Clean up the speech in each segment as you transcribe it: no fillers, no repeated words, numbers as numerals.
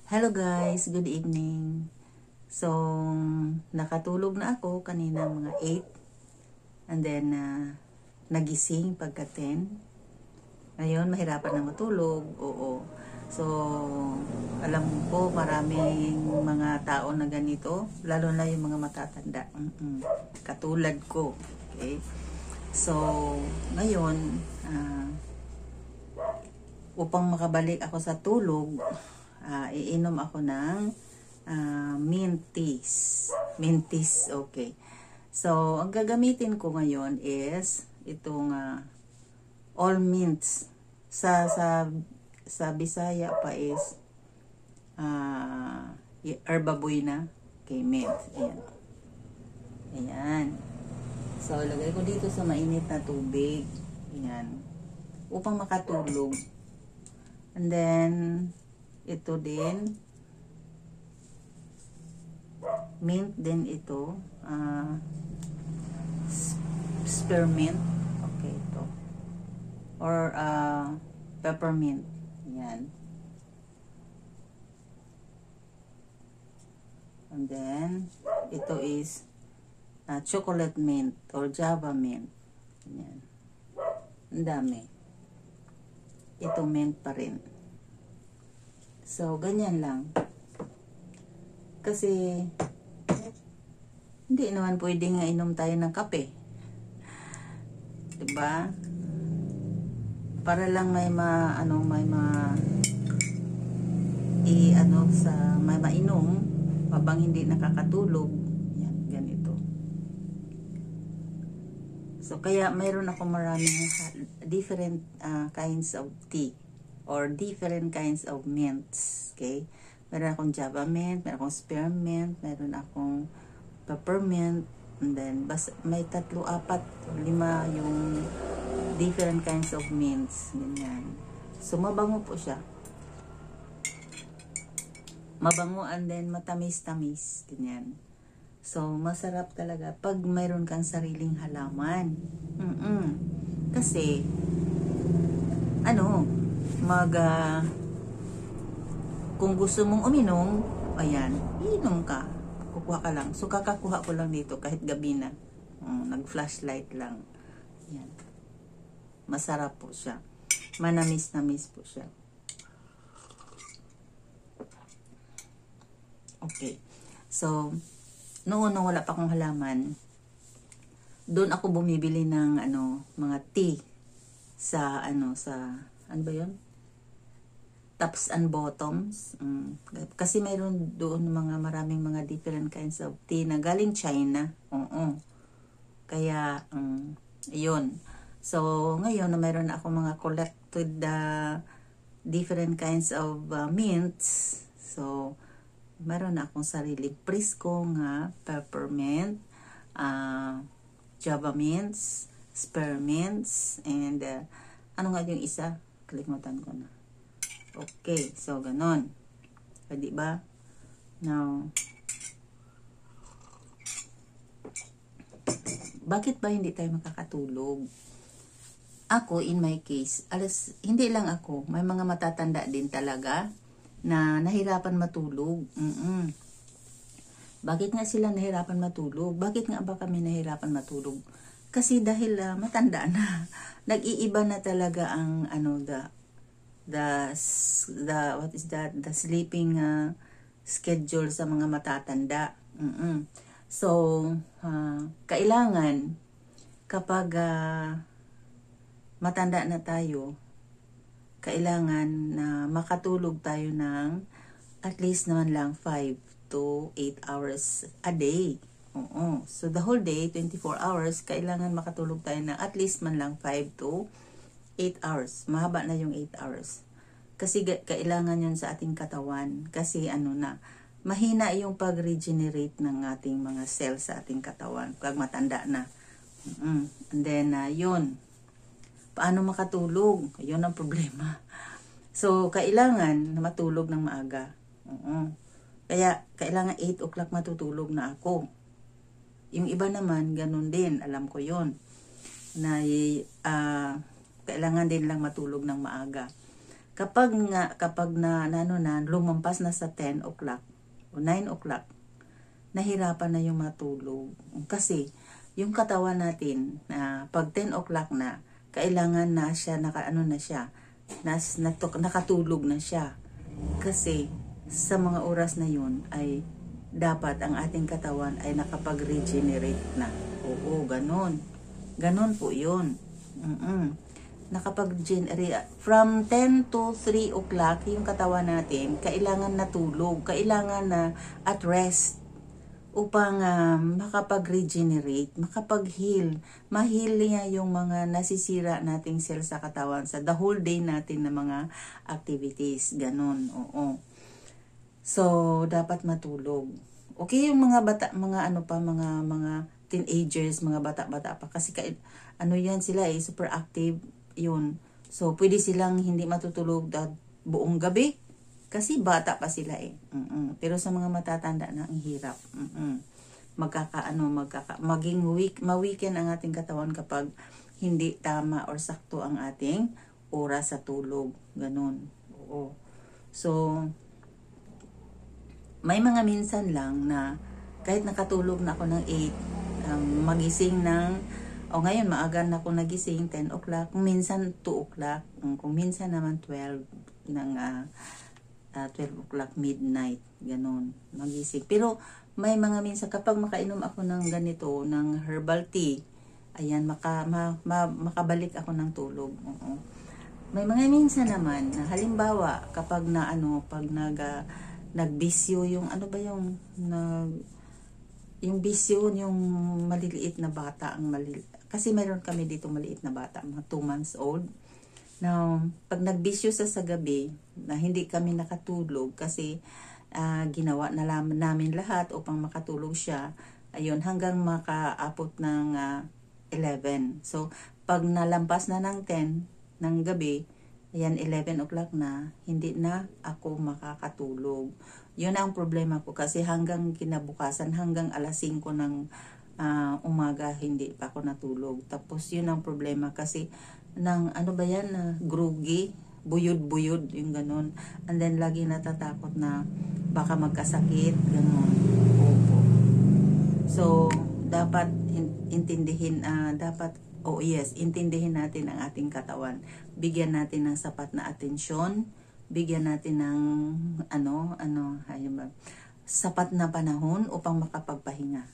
Hello guys, good evening. So, nakatulog na ako kanina mga 8. And then, nagising pagka 10. Ngayon, mahirapan na matulog. Oo. So, alam ko maraming mga tao na ganito. Lalo na yung mga matatanda. Katulad ko. Okay? So, ngayon, upang makabalik ako sa tulog, iinom ako ng mint teas. Mint teas, okay. So, ang gagamitin ko ngayon is itong all mints. Sa Bisaya pa is herba buena. Okay, mint. Ayan. Ayan. So, lagay ko dito sa mainit na tubig. Ayan. Upang makatulog. And then, ito din. Mint din ito. Spearmint. Okay, ito. Or peppermint. Ayan. And then, ito is chocolate mint or Java mint. Ayan. Ang dami. Ito mint pa rin. So, ganyan lang. Kasi, hindi naman pwedeng inom tayo ng kape. Diba? Para lang may mainom habang hindi nakakatulog. Yan, ganito. So, kaya mayroon ako maraming different kinds of tea or different kinds of mints. Okay? Meron akong Java mint, meron akong spearmint, meron akong peppermint, and then may 3, 4, 5 yung different kinds of mints. Ganyan. So, mabango po siya. Mabango and then matamis-tamis. Ganyan. So, masarap talaga pag mayroon kang sariling halaman. Kasi, kung gusto mong uminom, ayan, inom ka. Kukuha ka lang. So, kakakuha ko lang dito kahit gabi na. Nag-flashlight lang. Ayan. Masarap po siya. Manamis-namis po siya. Okay. So, noon nung wala pa akong halaman, doon ako bumibili ng mga tea sa ano ba 'yon? Tops and bottoms. Kasi mayroon doon maraming mga different kinds of tea na galing China. Oo. Kaya yun. So, ngayon na mayroon na ako mga collected different kinds of mints. So, mayroon na akong sariling Prisco nga peppermint, Java mints, spearmints, and ano nga yung isa? Kalimutan ko na. Okay, so ganon. Pwede ba? Now, bakit ba hindi tayo makakatulog? Ako, in my case, hindi lang ako, may mga matatanda din talaga na nahirapan matulog. Bakit nga sila nahirapan matulog? Bakit nga ba kami nahirapan matulog? Kasi dahil matanda na, nag-iiba na talaga ang the sleeping schedule sa mga matatanda. So, kailangan kapag matanda na tayo, kailangan na makatulog tayo ng at least naman lang 5 to 8 hours a day. So, the whole day, 24 hours, kailangan makatulog tayo na at least man lang 5 to 8 hours. Mahaba na yung 8 hours. Kasi kailangan yun sa ating katawan. Kasi mahina yung pag-regenerate ng ating mga cells sa ating katawan pag matanda na. And then, yun. Paano makatulog? Yun ang problema. So, kailangan na matulog ng maaga. Kaya, kailangan 8 o'clock matutulog na ako. Yung iba naman, ganun din. Alam ko yun. Na kailangan din lang matulog ng maaga. Kapag lumampas na sa 10 o'clock o 9 o'clock, nahirapan na yung matulog. Kasi, yung katawan natin, pag 10 o'clock na, kailangan na siya, nakatulog na siya. Kasi, sa mga oras na yun, ay dapat ang ating katawan ay nakapag-regenerate na. Oo, ganon. Ganon po yun. From 10 to 3 o'clock, yung katawan natin, kailangan natulog, kailangan na at rest upang makapag-regenerate, makapag-heal, ma-heal niya yung mga nasisira nating cell sa katawan sa the whole day natin na mga activities, ganun, oo. So, dapat matulog. Okay yung mga mga teenagers, mga bata-bata pa, kasi yan sila super active, yun. So, pwede silang hindi matutulog buong gabi, kasi bata pa sila Pero sa mga matatanda na, ang hirap. Ma-weaken ang ating katawan kapag hindi tama or sakto ang ating oras sa tulog. Ganun. Oo. So, may mga minsan lang na kahit nakatulog na ako ng 8, magising ngayon maaga na ako nagising, 10 o'clock, kung minsan 2 o'clock, kung minsan naman 12 o'clock, midnight, ganun, magising. Pero may mga minsan kapag makainom ako ng ganito, ng herbal tea, ayan, makabalik ako ng tulog. May mga minsan naman, na halimbawa, kapag pag nagbisyo yung, yung bisyo, yung maliliit na bata, kasi mayroon kami dito maliit na bata, mga 2 months old. Now, pag nagbisyo sa gabi, na hindi kami nakatulog kasi ginawa na namin lahat upang makatulog siya, ayun, hanggang makaabot ng 11. So, pag nalampas na ng 10 ng gabi, ayan, 11 o'clock na, hindi na ako makakatulog. Yun ang problema ko, kasi hanggang kinabukasan, hanggang alas 5 ng umaga, hindi pa ako natulog. Tapos yun ang problema, kasi groggy, buyod-buyod, yung ganun. And then, lagi natatakot na baka magkasakit, ganun. Opo. So, dapat intindihin natin ang ating katawan. Bigyan natin ng sapat na atensyon, bigyan natin ng sapat na panahon upang makapagpahinga.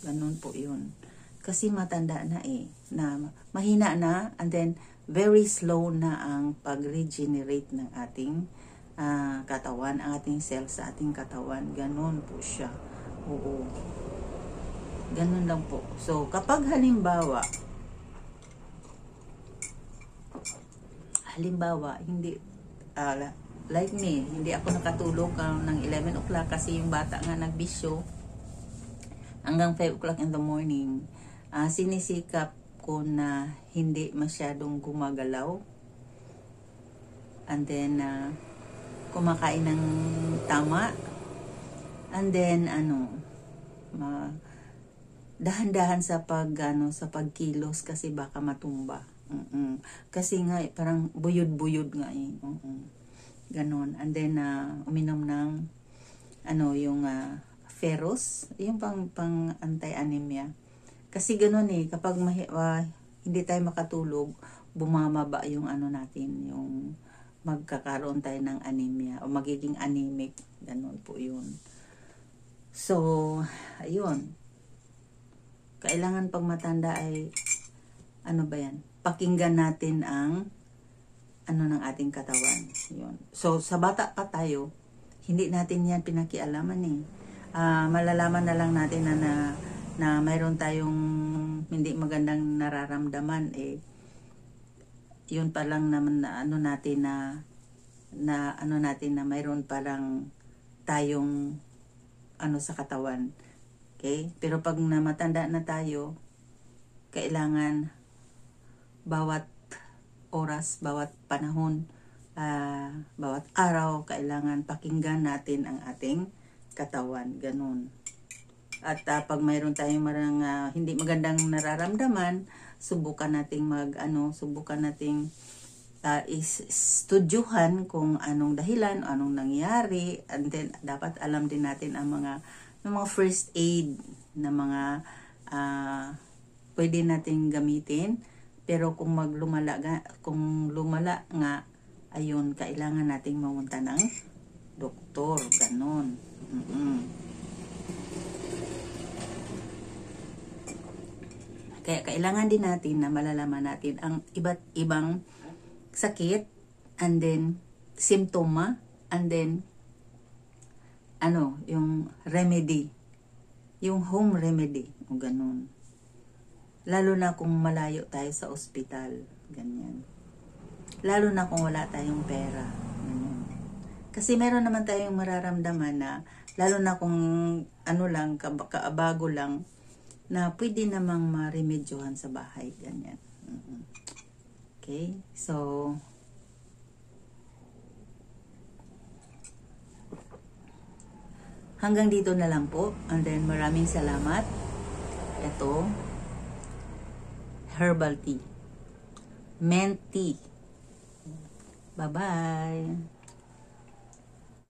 Ganun po yun. Kasi matanda na na mahina na, and then very slow na ang pag-regenerate ng ating katawan, ang ating cells sa ating katawan. Ganun po siya. Oo. Ganun lang po. So, kapag halimbawa, hindi, like me, hindi ako nakatulog ng 11 o'clock kasi yung bata nga nagbisyo hanggang 5 o'clock in the morning. Sinisikap ko na hindi masyadong gumagalaw, and then kumakain ng tama, and then dahan-dahan sa pagkilos, kasi baka matumba. Kasi nga parang buyod-buyod nga ganon. And then uminom ng yung ferrous, yung pang anti-anemia. Kasi gano'n kapag hindi tayo makatulog, bumababa yung natin, yung magkakaroon tayo ng anemia o magiging anemic, gano'n po yun. So, ayun. Kailangan pag matanda ay, pakinggan natin ang ng ating katawan. Yun. So, sa bata pa tayo, hindi natin yan pinakialaman malalaman na lang natin na mayroon tayong hindi magandang nararamdaman yun pa lang naman na natin na mayroon palang tayong sa katawan. Okay? Pero pag namatanda na tayo, kailangan bawat oras, bawat panahon, bawat araw, kailangan pakinggan natin ang ating katawan. Ganun. At pag mayroon tayong hindi magandang nararamdaman, subukan nating studyuhan kung anong dahilan, anong nangyari, and then dapat alam din natin ang mga first aid na mga pwede nating gamitin. Pero kung lumala nga, ayun, kailangan nating mamunta ng doktor, ganon. Kaya kailangan din natin na malalaman natin ang iba't ibang sakit, and then simptoma, and then yung remedy, yung home remedy, o ganun. Lalo na kung malayo tayo sa ospital, ganyan. Lalo na kung wala tayong pera, ganyan. Kasi meron naman tayong mararamdaman na, lalo na kung kaabago lang, na pwede namang maremedyohan sa bahay, ganyan. Okay, so hanggang dito na lang po, and then maraming salamat. Ito, herbal tea, mint tea. Bye-bye.